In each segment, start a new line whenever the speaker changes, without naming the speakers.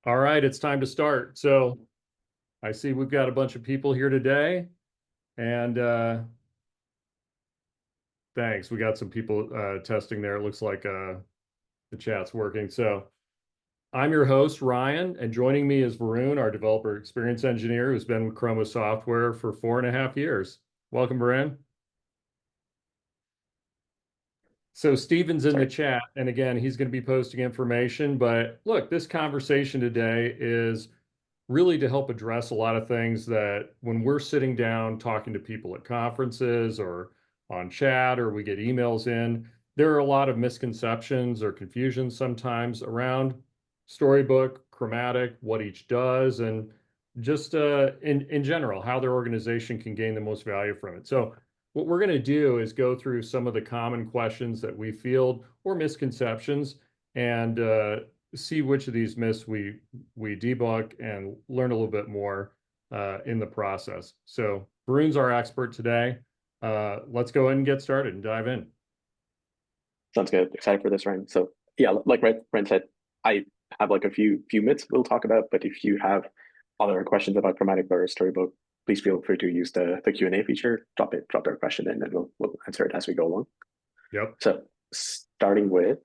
All right, it's time to start. So I see we've got a bunch of people here today, and thanks. We got some people testing there. It looks like the chat's working. So I'm your host, Ryan, and joining me is Varun, our developer experience engineer, who's been with Chroma Software for 4.5 years. Welcome, Varun. So Steven's in the
Sorry.
chat, and again, he's going to be posting information. But look, this conversation today is really to help address a lot of things that when we're sitting down talking to people at conferences or on chat or we get emails in, there are a lot of misconceptions or confusions sometimes around Storybook, Chromatic, what each does, and just in general, how their organization can gain the most value from it. So what we're going to do is go through some of the common questions that we field or misconceptions and see which of these myths we debunk and learn a little bit more in the process. So Varun's our expert today. Let's go ahead and get started and dive in.
Sounds good. Excited for this, Ryan. So yeah, like Ryan said, I have like a few myths we'll talk about, but if you have other questions about Chromatic or Storybook, please feel free to use the Q&A feature. Drop their question in, and we'll answer it as we go along.
Yep.
So starting with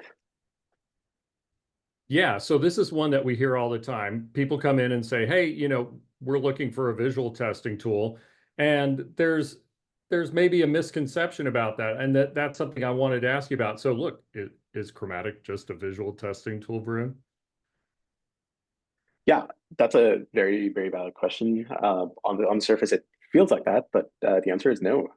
Yeah, so this is one that we hear all the time. People come in and say, "Hey, we're looking for a visual testing tool," and there's maybe a misconception about that, and that's something I wanted to ask you about. So, look, is Chromatic just a visual testing tool, Varun?
yeah, that's a very valid question. On the surface, it feels like that, but the answer is no.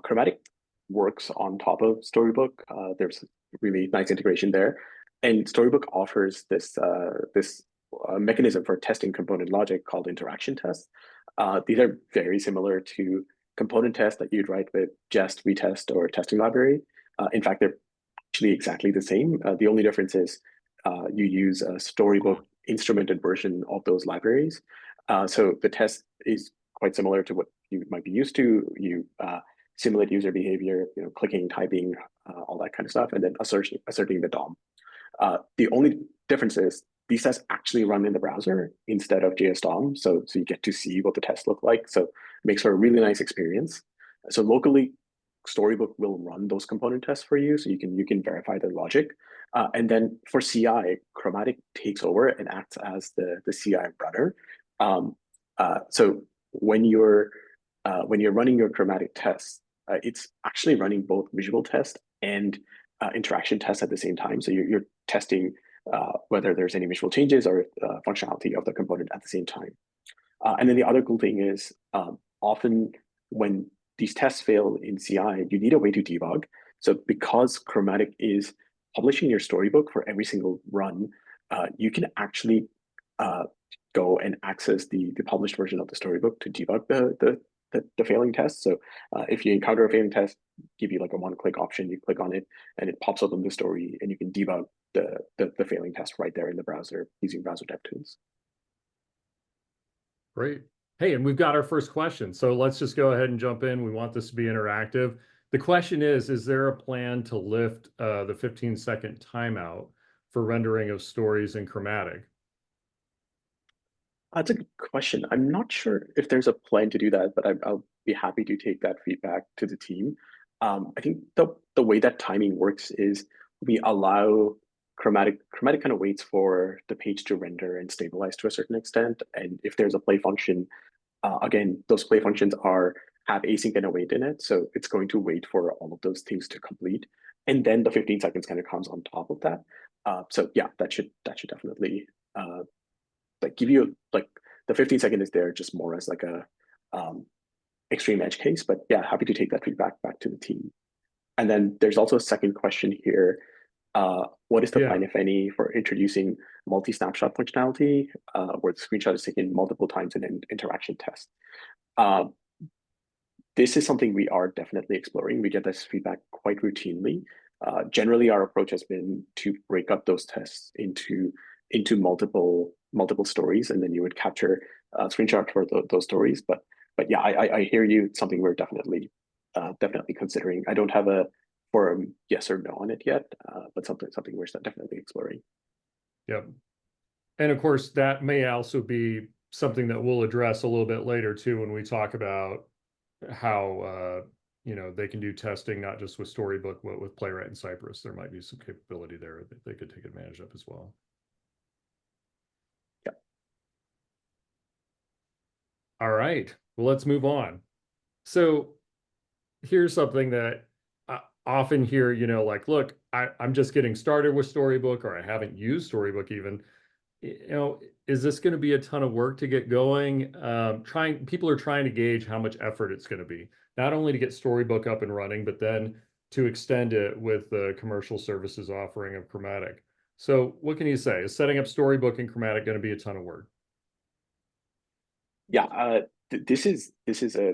Chromatic works on top of Storybook. There's really nice integration there, and Storybook offers this mechanism for testing component logic called interaction tests. These are very similar to component tests that you'd write with Jest, retest, or testing library. In fact, they're actually exactly the same. The only difference is you use a Storybook instrumented version of those libraries. So the test is quite similar to what you might be used to. You simulate user behavior, clicking, typing, all that kind of stuff, and then asserting the DOM. The only difference is these tests actually run in the browser instead of JS DOM, so you get to see what the tests look like. So it makes for a really nice experience. So locally, Storybook will run those component tests for you, so you can verify the logic. And then for CI, Chromatic takes over and acts as the CI runner. So when you're running your Chromatic tests, it's actually running both visual tests and interaction tests at the same time. So you're testing whether there's any visual changes or functionality of the component at the same time. And then the other cool thing is often when these tests fail in CI, you need a way to debug. So because Chromatic is publishing your storybook for every single run, you can actually go and access the published version of the storybook to debug the failing test. So if you encounter a failing test, give you like a one-click option, you click on it, and it pops up in the story, and you can debug the failing test right there in the browser using browser dev tools.
Great. Hey, and we've got our first question. So let's just go ahead and jump in. We want this to be interactive. The question is there a plan to lift the 15-second timeout for rendering of stories in Chromatic?
That's a good question. I'm not sure if there's a plan to do that, but I'll be happy to take that feedback to the team. I think the way that timing works is we allow Chromatic kind of waits for the page to render and stabilize to a certain extent. And if there's a play function, again, those play functions have async and await in it. So it's going to wait for all of those things to complete. And then the 15 seconds kind of comes on top of that. So yeah, that should definitely like give you like the 15-second is there just more as like a extreme edge case. But yeah, happy to take that feedback back to the team. And then there's also a second question here. What is the
Yeah.
plan, if any, for introducing multi-snapshot functionality where the screenshot is taken multiple times in an interaction test? Uh, this is something we are definitely exploring. We get this feedback quite routinely. Generally, our approach has been to break up those tests into multiple stories, and then you would capture a screenshot for those stories. But yeah, I hear you. It's something we're definitely considering. I don't have a firm yes or no on it yet, but something we're definitely exploring.
Yep. And of course, that may also be something that we'll address a little bit later too when we talk about how they can do testing not just with Storybook, but with Playwright and Cypress. There might be some capability there that they could take advantage of as well.
Yeah.
All right. Well, let's move on. So here's something that I often hear, like, look, I'm just getting started with Storybook, or I haven't used Storybook even. Is this going to be a ton of work to get going? People are trying to gauge how much effort it's going to be, not only to get Storybook up and running, but then to extend it with the commercial services offering of Chromatic. So what can you say? Is setting up Storybook and Chromatic going to be a ton of work?
Yeah, this is a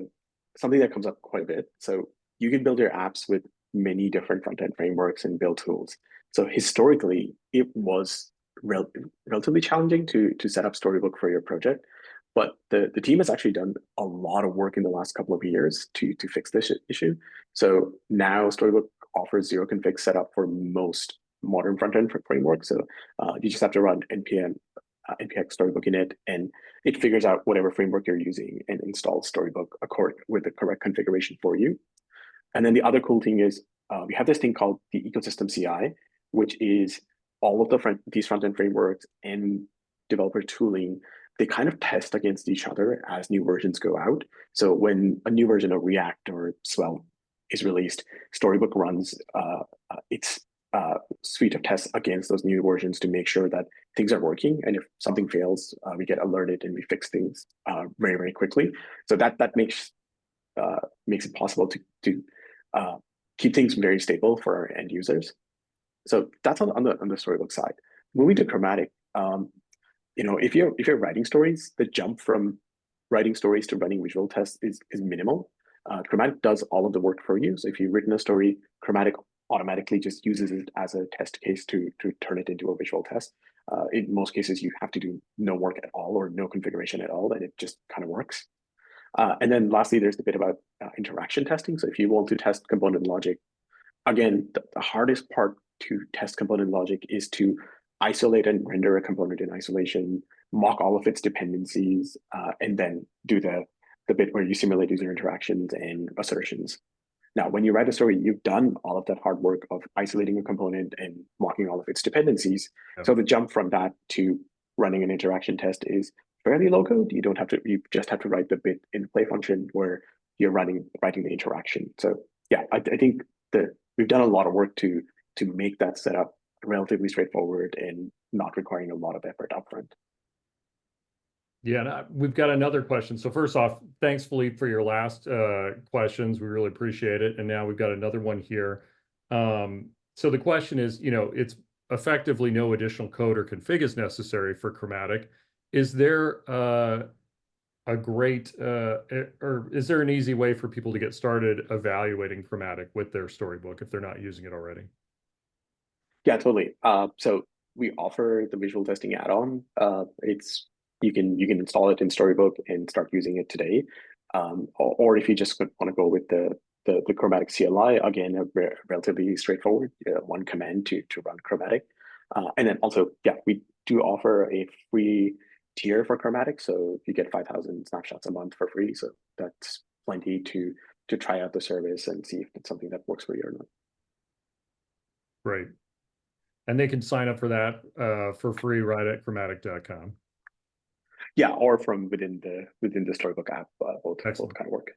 something that comes up quite a bit. So you can build your apps with many different front-end frameworks and build tools. So historically, it was relatively challenging to set up Storybook for your project, but the team has actually done a lot of work in the last couple of years to fix this issue. So now Storybook offers zero config setup for most modern front-end frameworks. So you just have to run npm npx storybook init, and it figures out whatever framework you're using and installs Storybook with the correct configuration for you. And then the other cool thing is we have this thing called the ecosystem CI, which is all of these front-end frameworks and developer tooling. They kind of test against each other as new versions go out. So when a new version of React or Svelte is released, Storybook runs its suite of tests against those new versions to make sure that things are working. And if something fails, we get alerted and we fix things very, very quickly. So that makes it possible to keep things very stable for our end users. So that's on the Storybook side. Moving to Chromatic, if you're writing stories, the jump from writing stories to running visual tests is minimal. Chromatic does all of the work for you. So if you've written a story, Chromatic automatically just uses it as a test case to turn it into a visual test. In most cases, you have to do no work at all or no configuration at all, and it just kind of works. And then lastly, there's the bit about interaction testing. So if you want to test component logic, again, the hardest part to test component logic is to isolate and render a component in isolation, mock all of its dependencies, and then do the bit where you simulate user interactions and assertions. Now, when you write a story, you've done all of that hard work of isolating a component and mocking all of its dependencies.
Yep.
So the jump from that to running an interaction test is fairly low code. You just have to write the bit in play function where you're writing the interaction. So yeah, I think that we've done a lot of work to make that setup relatively straightforward and not requiring a lot of effort upfront.
Yeah, and we've got another question. So first off, thanks, Philippe, for your last questions. We really appreciate it. And now we've got another one here. So the question is, it's effectively no additional code or config is necessary for Chromatic. Is there a great, or is there an easy way for people to get started evaluating Chromatic with their Storybook if they're not using it already?
Yeah, totally. So we offer the visual testing add-on. You can install it in Storybook and start using it today. Or if you just want to go with the Chromatic CLI, again, relatively straightforward, one command to run Chromatic. And then also, yeah, we do offer a free tier for Chromatic. So you get 5,000 snapshots a month for free. So that's plenty to try out the service and see if it's something that works for you or not.
Great. And they can sign up for that for free right at chromatic.com.
Yeah, or from within the Storybook app, both kind of work.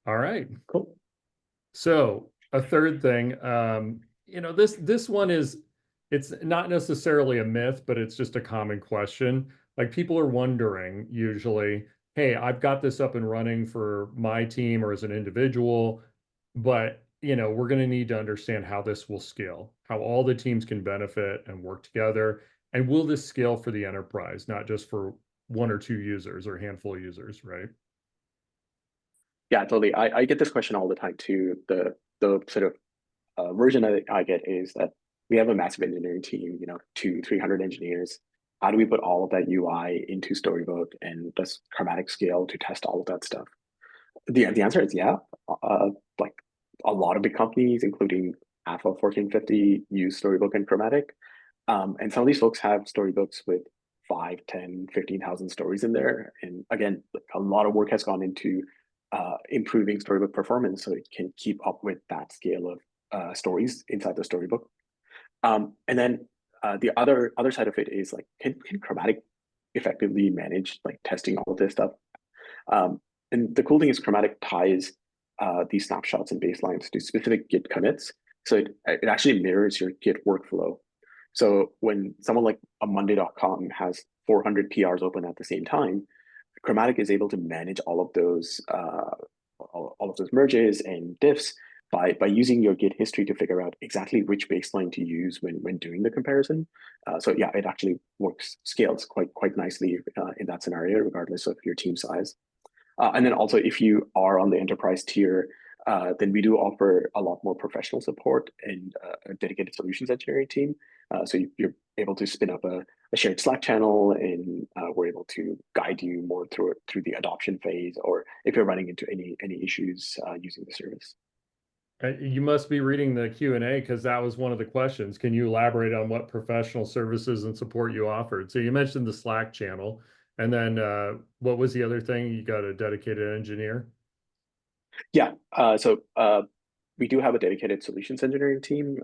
All right.
Cool.
So a third thing, this one it's not necessarily a myth, but it's just a common question. Like people are wondering usually, hey, I've got this up and running for my team or as an individual, but we're going to need to understand how this will scale, how all the teams can benefit and work together. And will this scale for the enterprise, not just for one or two users or a handful of users, right?
Yeah, totally. I get this question all the time too. The sort of version I get is that we have a massive engineering team, 200-300 engineers. How do we put all of that UI into Storybook, and does Chromatic scale to test all of that stuff? The answer is yeah. Like a lot of big companies, including half of Fortune 50, use Storybook and Chromatic. And some of these folks have storybooks with 5, 10, 15,000 stories in there. And again, like, a lot of work has gone into improving storybook performance so it can keep up with that scale of stories inside the storybook. And then the other side of it is like, can Chromatic effectively manage like testing all of this stuff? And the cool thing is Chromatic ties these snapshots and baselines to specific Git commits. So it actually mirrors your Git workflow. So when someone like a Monday.com has 400 PRs open at the same time, Chromatic is able to manage all of those merges and diffs by using your Git history to figure out exactly which baseline to use when doing the comparison. So yeah, it actually scales quite nicely in that scenario, regardless of your team size. And then also, if you are on the enterprise tier, then we do offer a lot more professional support and a dedicated solutions engineering team. So you're able to spin up a shared Slack channel, and we're able to guide you more through the adoption phase, or if you're running into any issues using the service.
You must be reading the Q&A because that was one of the questions. Can you elaborate on what professional services and support you offered? So you mentioned the Slack channel, and then what was the other thing? You got a dedicated engineer?
Yeah, so we do have a dedicated solutions engineering team.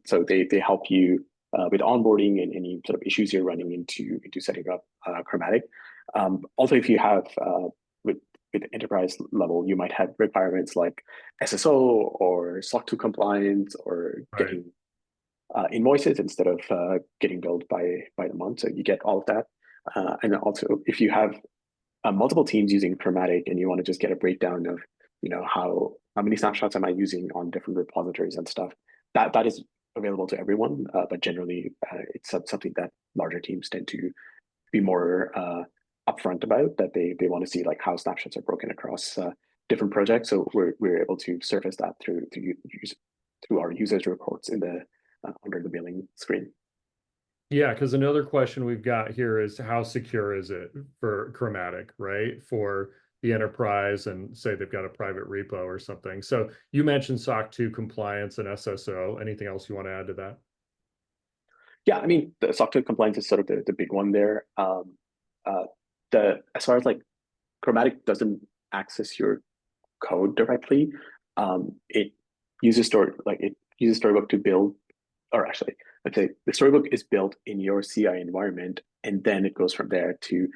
So they help you with onboarding and any sort of issues you're running into setting up Chromatic. Also, if you have with enterprise level, you might have requirements like SSO or SOC 2 compliance, or
Right.
getting invoices instead of getting billed by the month. So you get all of that. And also, if you have multiple teams using Chromatic and you want to just get a breakdown of, how many snapshots am I using on different repositories and stuff, that is available to everyone. But generally, it's something that larger teams tend to be more upfront about, that they want to see like how snapshots are broken across different projects. So we're able to surface that through our users reports in the under the billing screen.
Yeah, because another question we've got here is how secure is it for Chromatic, right? For the enterprise, and say they've got a private repo or something. So you mentioned SOC 2 compliance and SSO. Anything else you want to add to that?
Yeah, I mean, the SOC 2 compliance is sort of the big one there. Uh, as far as like Chromatic doesn't access your code directly, it it uses Storybook to build, or actually, let's say the Storybook is built in your CI environment, and then it goes from there to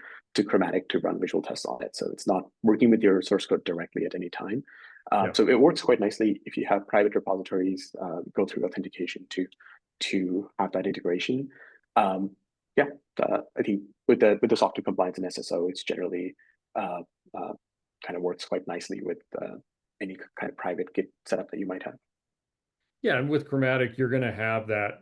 Chromatic to run visual tests on it. So it's not working with your source code directly at any time.
Yeah.
So it works quite nicely if you have private repositories. Go through authentication to have that integration. Um, yeah, I think with the SOC 2 compliance and SSO, it's generally uh, uh, kind of works quite nicely with any kind of private Git setup that you might have.
Yeah, and with Chromatic, you're going to have that,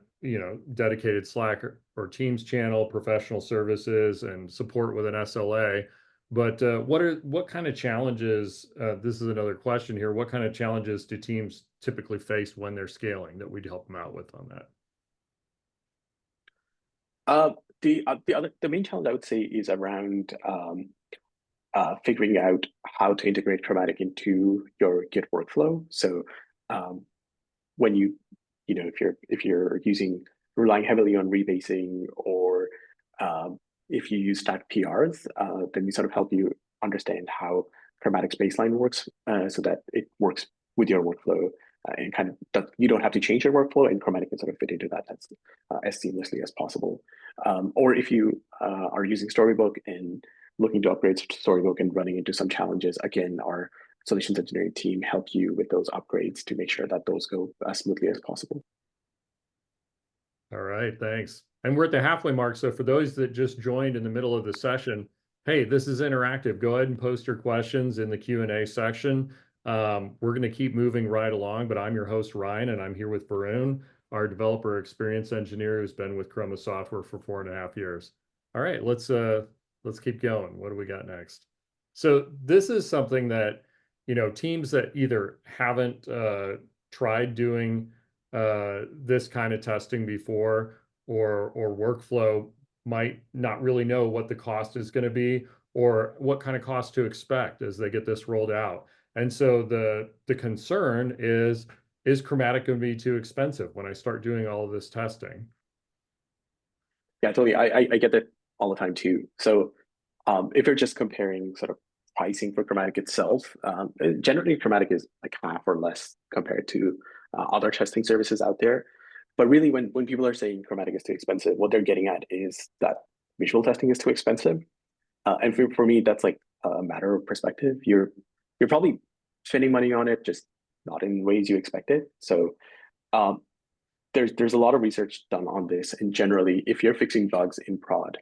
dedicated Slack or Teams channel, professional services, and support with an SLA. But what kind of challenges? This is another question here. What kind of challenges do teams typically face when they're scaling that we'd help them out with on that?
Uh, the main challenge I would say is around figuring out how to integrate Chromatic into your Git workflow. So um, when if you're relying heavily on rebasing, or if you use stacked PRs, then we sort of help you understand how Chromatic's baseline works, so that it works with your workflow, and kind of that you don't have to change your workflow, and Chromatic can sort of fit into that as seamlessly as possible. Or if you are using Storybook and looking to upgrade Storybook and running into some challenges, again, our solutions engineering team help you with those upgrades to make sure that those go as smoothly as possible.
All right, thanks. And we're at the halfway mark. So for those that just joined in the middle of the session, hey, this is interactive. Go ahead and post your questions in the Q&A section. We're going to keep moving right along, but I'm your host, Ryan, and I'm here with Varun, our developer experience engineer who's been with Chroma Software for 4.5 years. All right, let's keep going. What do we got next? So this is something that, teams that either haven't tried doing this kind of testing before, or workflow might not really know what the cost is going to be, or what kind of cost to expect as they get this rolled out. And so the concern is Chromatic going to be too expensive when I start doing all of this testing?
Yeah, totally. I get that all the time too. So if you're just comparing sort of pricing for Chromatic itself, generally Chromatic is like half or less compared to other testing services out there. But really, when people are saying Chromatic is too expensive, what they're getting at is that visual testing is too expensive. And for me, that's like a matter of perspective. You're probably spending money on it, just not in ways you expected. So um, there's a lot of research done on this, and generally, if you're fixing bugs in prod,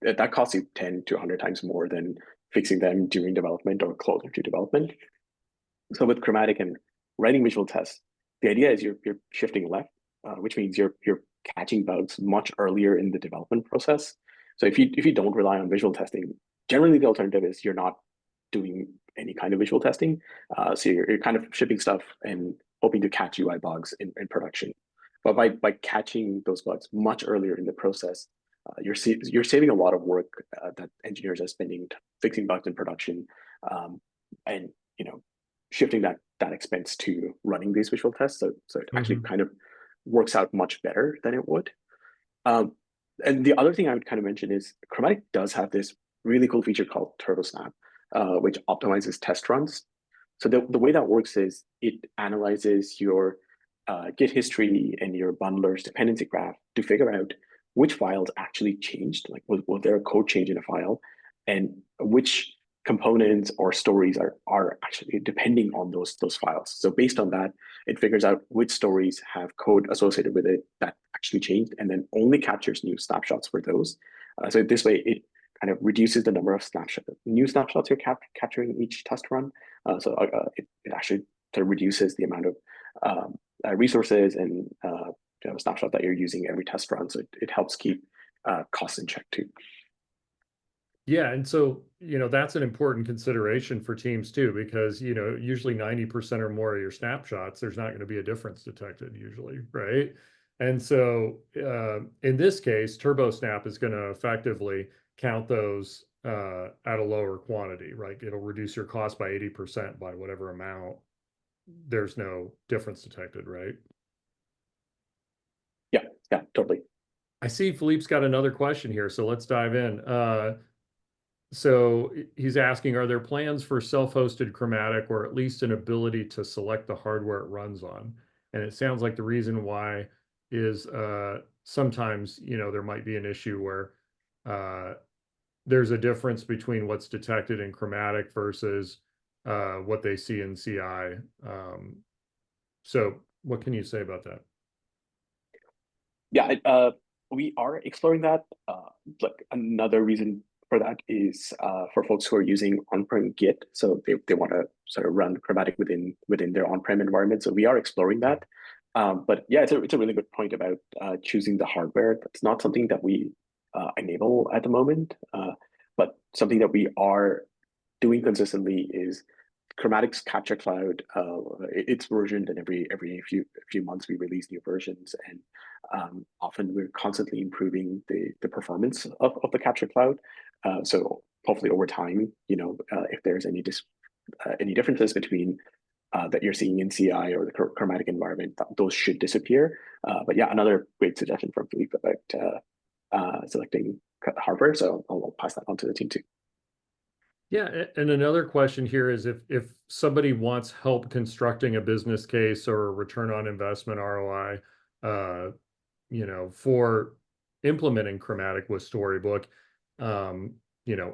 that costs you 10 to 100 times more than fixing them during development or closer to development. So with Chromatic and writing visual tests, the idea is you're shifting left, which means you're catching bugs much earlier in the development process. So if you don't rely on visual testing, generally the alternative is you're not doing any kind of visual testing. So you're kind of shipping stuff and hoping to catch UI bugs in production. But by catching those bugs much earlier in the process, you're saving a lot of work that engineers are spending fixing bugs in production, and shifting that expense to running these visual tests. So it actually
Mhm.
kind of works out much better than it would. Um, and the other thing I would kind of mention is Chromatic does have this really cool feature called Turbo Snap, which optimizes test runs. So the way that works is it analyzes your Git history and your bundler's dependency graph to figure out which files actually changed, like was there a code change in a file, and which components or stories are actually depending on those files. So based on that, it figures out which stories have code associated with it that actually changed, and then only captures new snapshots for those. So this way, it kind of reduces the number of new snapshots you're capturing each test run. It actually sort of reduces the amount of resources and snapshot that you're using every test run. So it helps keep costs in check too.
Yeah, and so, that's an important consideration for teams too, because, usually 90% or more of your snapshots, there's not going to be a difference detected usually, right? And so, in this case, Turbo Snap is going to effectively count those at a lower quantity, right? It'll reduce your cost by 80% by whatever amount. There's no difference detected, right?
Yeah, yeah, totally.
I see Philippe's got another question here, so let's dive in. So he's asking, are there plans for self-hosted Chromatic or at least an ability to select the hardware it runs on? And it sounds like the reason why is sometimes, there might be an issue where uh, there's a difference between what's detected in Chromatic versus what they see in CI. So what can you say about that?
Yeah, we are exploring that. Like another reason for that is for folks who are using on-prem Git, so they want to sort of run Chromatic within their on-prem environment. So we are exploring that. But yeah, it's a really good point about choosing the hardware. That's not something that we enable at the moment, but something that we are doing consistently is Chromatic's Capture Cloud. It's versioned, and every few months we release new versions, and often we're constantly improving the performance of the Capture Cloud. So hopefully over time, if there's any differences between that you're seeing in CI or the Chromatic environment, those should disappear. But yeah, another great suggestion from Philippe about selecting hardware. So I'll pass that on to the team too.
Yeah, and another question here is if somebody wants help constructing a business case or a return on investment ROI, for implementing Chromatic with Storybook, um,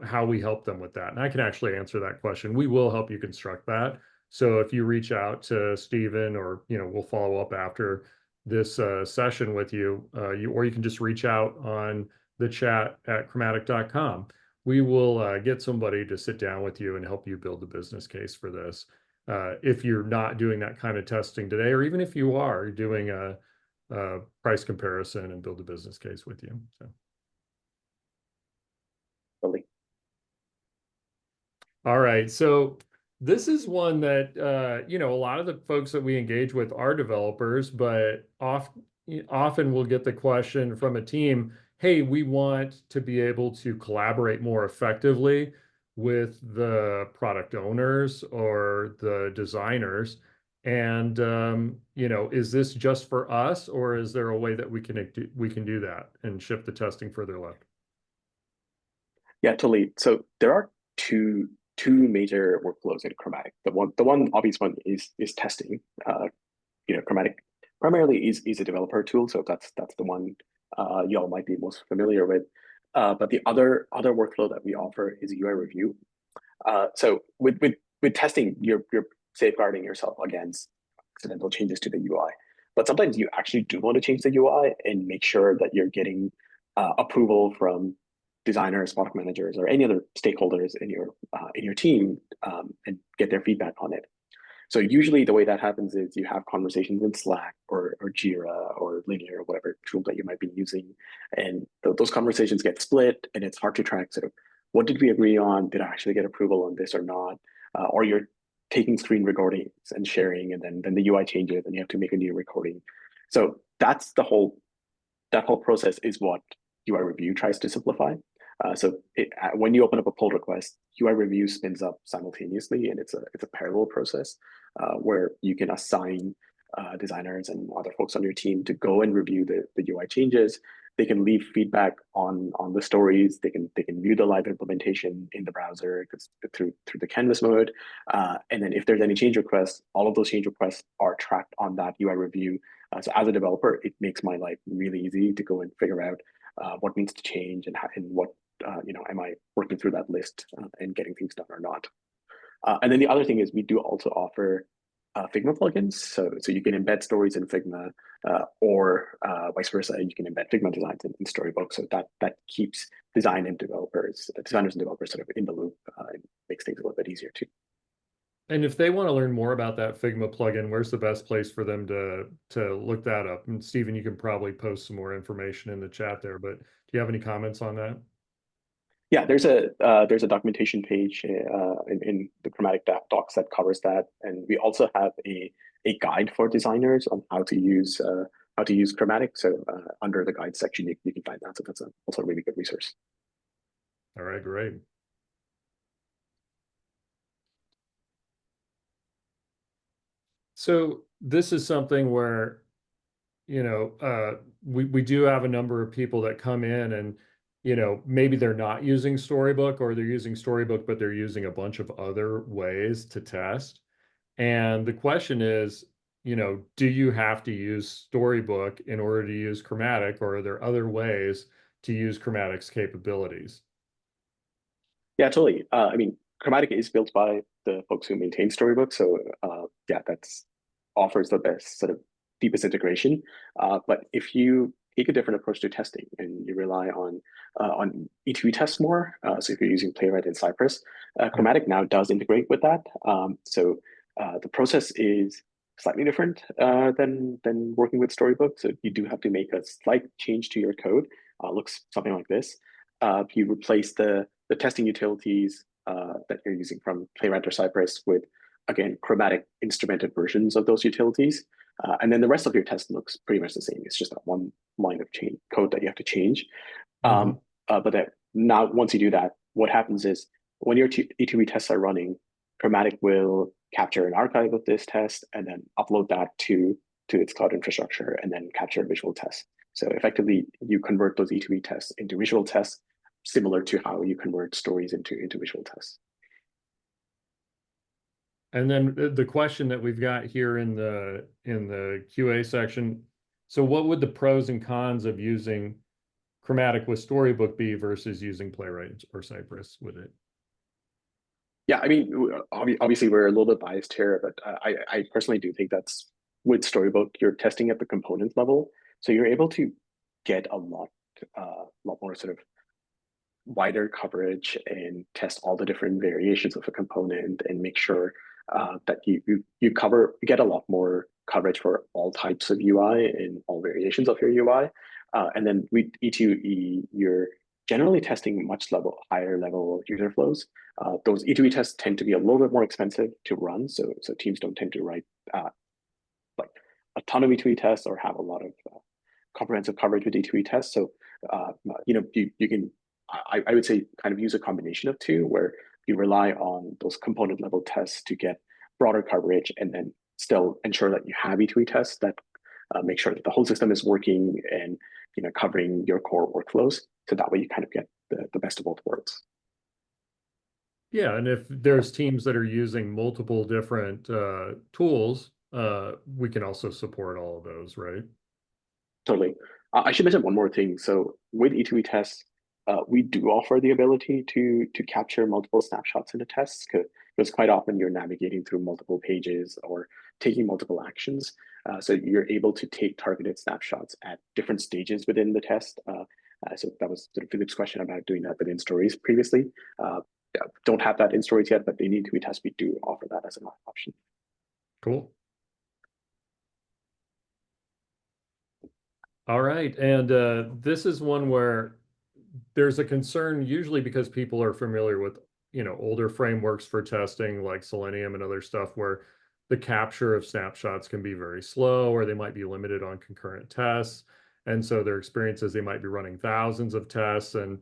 how we help them with that. And I can actually answer that question. We will help you construct that. So if you reach out to Stephen or, we'll follow up after this session with you, or you can just reach out on the chat at chromatic.com. We will get somebody to sit down with you and help you build the business case for this. If you're not doing that kind of testing today, or even if you are doing a price comparison and build a business case with you. So,
Totally.
all right. So this is one that, a lot of the folks that we engage with are developers, but often we'll get the question from a team, hey, we want to be able to collaborate more effectively with the product owners or the designers. And is this just for us, or is there a way that we can do that and shift the testing further left?
Yeah, totally. So there are two major workflows in Chromatic. The one obvious one is testing. Chromatic primarily is a developer tool, so that's the one y'all might be most familiar with. But the other workflow that we offer is UI review. So with testing, you're safeguarding yourself against accidental changes to the UI. But sometimes you actually do want to change the UI and make sure that you're getting approval from designers, product managers, or any other stakeholders in your team, and get their feedback on it. So usually the way that happens is you have conversations in Slack or Jira or Linear or whatever tool that you might be using. And those conversations get split and it's hard to track sort of what did we agree on? Did I actually get approval on this or not? Or you're taking screen recordings and sharing and then the UI changes and you have to make a new recording. So that whole process is what UI review tries to simplify. When you open up a pull request, UI review spins up simultaneously, and it's a parallel process where you can assign designers and other folks on your team to go and review the UI changes. They can leave feedback on the stories. They can view the live implementation in the browser through the canvas mode. And then if there's any change requests, all of those change requests are tracked on that UI review. So as a developer, it makes my life really easy to go and figure out what needs to change and what am I working through that list and getting things done or not. And then the other thing is we do also offer Figma plugins. So you can embed stories in Figma, or vice versa. You can embed Figma designs in Storybook. So that keeps designers and developers sort of in the loop. And makes things a little bit easier too.
And if they want to learn more about that Figma plugin, where's the best place for them to look that up? And Stephen, you can probably post some more information in the chat there, but do you have any comments on that?
Yeah, there's a documentation page in the Chromatic docs that covers that, and we also have a guide for designers on how to use Chromatic. So under the guide section, you can find that. So that's also a really good resource.
All right, great. So this is something where, we do have a number of people that come in and, maybe they're not using Storybook, or they're using Storybook, but they're using a bunch of other ways to test. And the question is, do you have to use Storybook in order to use Chromatic, or are there other ways to use Chromatic's capabilities?
Yeah, totally. I mean, Chromatic is built by the folks who maintain Storybook, so yeah, that's offers the best sort of deepest integration. But if you take a different approach to testing and you rely on E2E tests more, so if you're using Playwright and Cypress, Chromatic now does integrate with that. The process is slightly different than working with Storybook. So you do have to make a slight change to your code. Looks something like this. You replace the testing utilities that you're using from Playwright or Cypress with, again, Chromatic instrumented versions of those utilities. And then the rest of your test looks pretty much the same. It's just that one line of code that you have to change.
Mhm.
But now, once you do that, what happens is when your E2E tests are running, Chromatic will capture an archive of this test and then upload that to its cloud infrastructure and then capture a visual test. So effectively, you convert those E2E tests into visual tests, similar to how you convert stories into visual tests.
And then the question that we've got here in the QA section, so what would the pros and cons of using Chromatic with Storybook be versus using Playwright or Cypress with it?
Yeah, I mean, obviously we're a little bit biased here, but I personally do think that's with Storybook, you're testing at the component level, so you're able to get lot more sort of wider coverage and test all the different variations of a component and make sure that you get a lot more coverage for all types of UI and all variations of your UI. And then with E2E, you're generally testing higher level user flows. Those E2E tests tend to be a little bit more expensive to run, so teams don't tend to write like a ton of E2E tests or have a lot of comprehensive coverage with E2E tests. So you can I would say kind of use a combination of two, where you rely on those component level tests to get broader coverage, and then still ensure that you have E2E tests that make sure that the whole system is working and covering your core workflows. So that way you kind of get the best of both worlds.
Yeah, and if there's teams that are using multiple different tools, we can also support all of those, right?
Totally. I should mention one more thing. So with E2E tests, we do offer the ability to capture multiple snapshots in a test because quite often you're navigating through multiple pages or taking multiple actions. So you're able to take targeted snapshots at different stages within the test. So that was sort of Philip's question about doing that within stories previously. Yeah, don't have that in stories yet, but in E2E tests, we do offer that as an option.
Cool. All right. And this is one where there's a concern usually because people are familiar with, older frameworks for testing like Selenium and other stuff where the capture of snapshots can be very slow or they might be limited on concurrent tests. And so their experience is they might be running thousands of tests and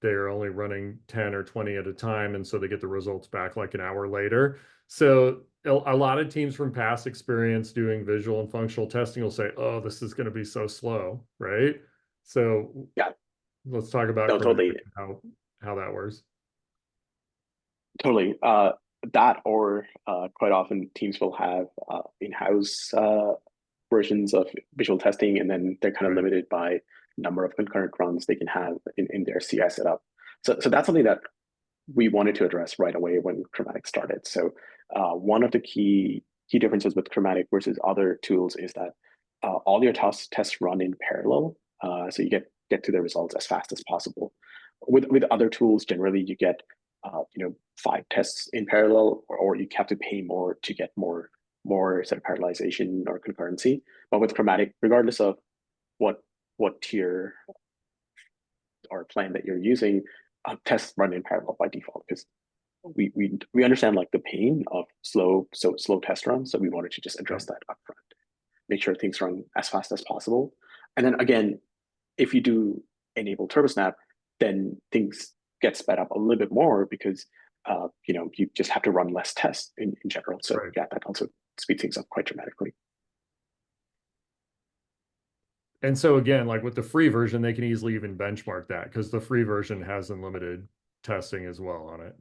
they're only running 10 or 20 at a time. And so they get the results back like an hour later. So a lot of teams from past experience doing visual and functional testing will say, oh, this is going to be so slow, right? So
Yeah,
let's talk about
no,
chromatic
totally.
and how that works.
Totally. That or quite often teams will have in-house versions of visual testing, and then they're kind of
Right.
limited by number of concurrent runs they can have in their CI setup. So that's something that we wanted to address right away when Chromatic started. So one of the key differences with Chromatic versus other tools is that all your tests run in parallel, so you get to the results as fast as possible. With other tools, generally you get 5 tests in parallel, or you have to pay more to get more sort of parallelization or concurrency. But with Chromatic, regardless of what tier or plan that you're using, tests run in parallel by default because we understand like the pain of slow test runs, so we wanted to just
Yeah.
address that upfront, make sure things run as fast as possible, and then again, if you do enable TurboSnap, then things get sped up a little bit more because you just have to run less tests in general. So
Right.
yeah, that also speeds things up quite dramatically.
And so again, like with the free version, they can easily even benchmark that because the free version has unlimited testing as well on it.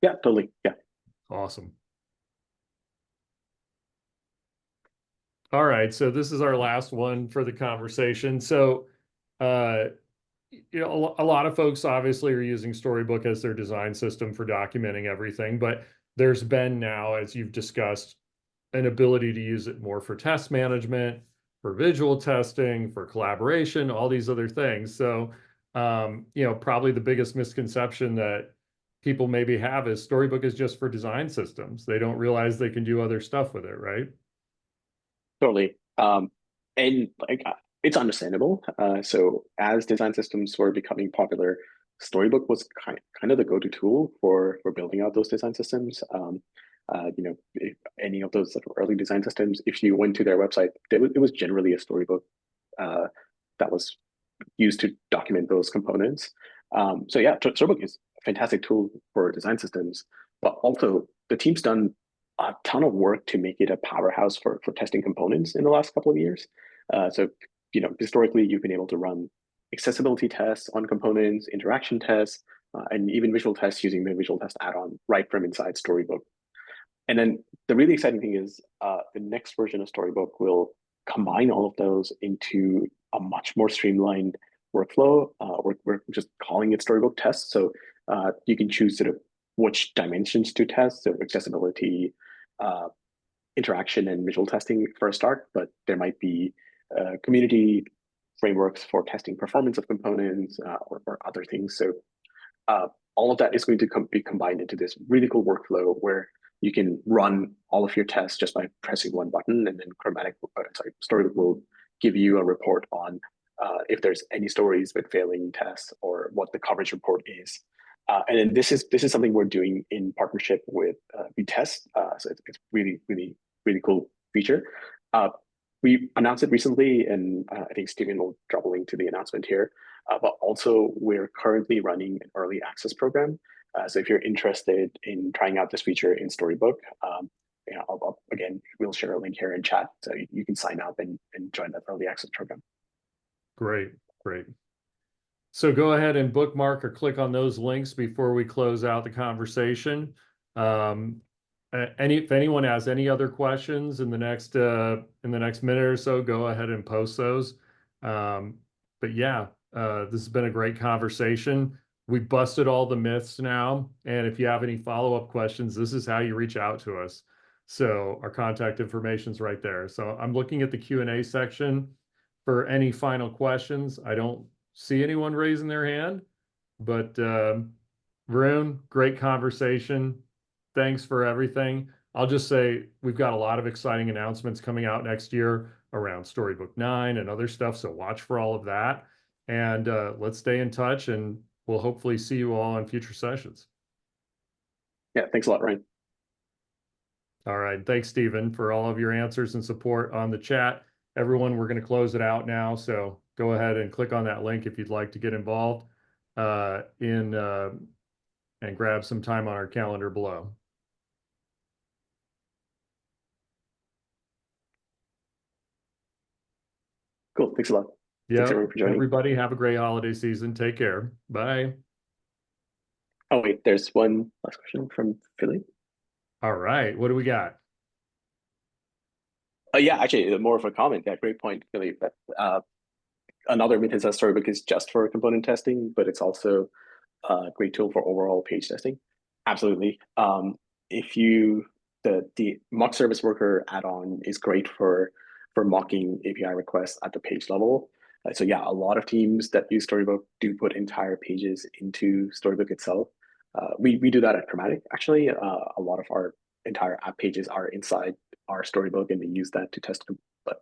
Yeah, totally. Yeah.
Awesome. All right. So this is our last one for the conversation. So, uh, a lot of folks obviously are using Storybook as their design system for documenting everything, but there's been now, as you've discussed, an ability to use it more for test management, for visual testing, for collaboration, all these other things. So, probably the biggest misconception that people maybe have is Storybook is just for design systems. They don't realize they can do other stuff with it, right?
Totally. And like it's understandable. So as design systems were becoming popular, Storybook was kind of the go-to tool for building out those design systems. If any of those sort of early design systems, if you went to their website, it was generally a Storybook uh, that was used to document those components. So yeah, Storybook is a fantastic tool for design systems, but also the team's done a ton of work to make it a powerhouse for testing components in the last couple of years. So, historically, you've been able to run accessibility tests on components, interaction tests, and even visual tests using the visual test add-on right from inside Storybook. And then the really exciting thing is the next version of Storybook will combine all of those into a much more streamlined workflow. We're just calling it Storybook tests. So you can choose sort of which dimensions to test, so accessibility, uh, interaction, and visual testing for a start, but there might be community frameworks for testing performance of components or other things. So uh, all of that is going to be combined into this really cool workflow where you can run all of your tests just by pressing one button, and then Storybook will give you a report on if there's any stories with failing tests or what the coverage report is. And then this is something we're doing in partnership with Vitest. So it's really cool feature. Uh, we announced it recently, and I think Steven will drop a link to the announcement here. But also, we're currently running an early access program. So if you're interested in trying out this feature in Storybook, again, we'll share a link here in chat so you can sign up and join that early access program.
Great, great. So go ahead and bookmark or click on those links before we close out the conversation. If anyone has any other questions in the next minute or so, go ahead and post those. But yeah, this has been a great conversation. We busted all the myths now, and if you have any follow-up questions, this is how you reach out to us. So our contact information is right there. So I'm looking at the Q&A section for any final questions. I don't see anyone raising their hand, but Varun, great conversation. Thanks for everything. I'll just say we've got a lot of exciting announcements coming out next year around Storybook 9 and other stuff, so watch for all of that. And let's stay in touch, and we'll hopefully see you all in future sessions.
Yeah, thanks a lot, Ryan.
All right. Thanks, Stephen, for all of your answers and support on the chat. Everyone, we're going to close it out now. So go ahead and click on that link if you'd like to get involved and grab some time on our calendar below.
Cool. Thanks a lot. Thanks
Yeah.
everyone for joining.
Everybody have a great holiday season. Take care. Bye.
Oh, wait, there's one last question from Philly.
All right. What do we got?
Yeah, actually, more of a comment. Yeah, great point, Philly. But another myth is that Storybook is just for component testing, but it's also a great tool for overall page testing. Absolutely. If you the mock service worker add-on is great for mocking API requests at the page level. So yeah, a lot of teams that use Storybook do put entire pages into Storybook itself. We do that at Chromatic, actually. A lot of our entire app pages are inside our Storybook, and we use that to test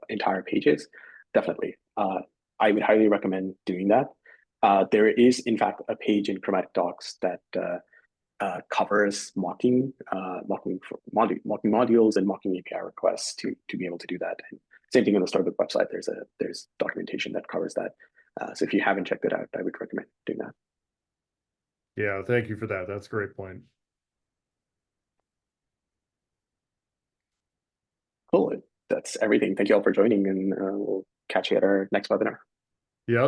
entire pages. Definitely. I would highly recommend doing that. There is, in fact, a page in Chromatic Docs that covers mocking modules and mocking API requests to be able to do that. And same thing on the Storybook website. There's documentation that covers that. So if you haven't checked it out, I would recommend doing that.
Yeah, thank you for that. That's a great point.
Cool. That's everything. Thank you all for joining, and we'll catch you at our next webinar.
Yep.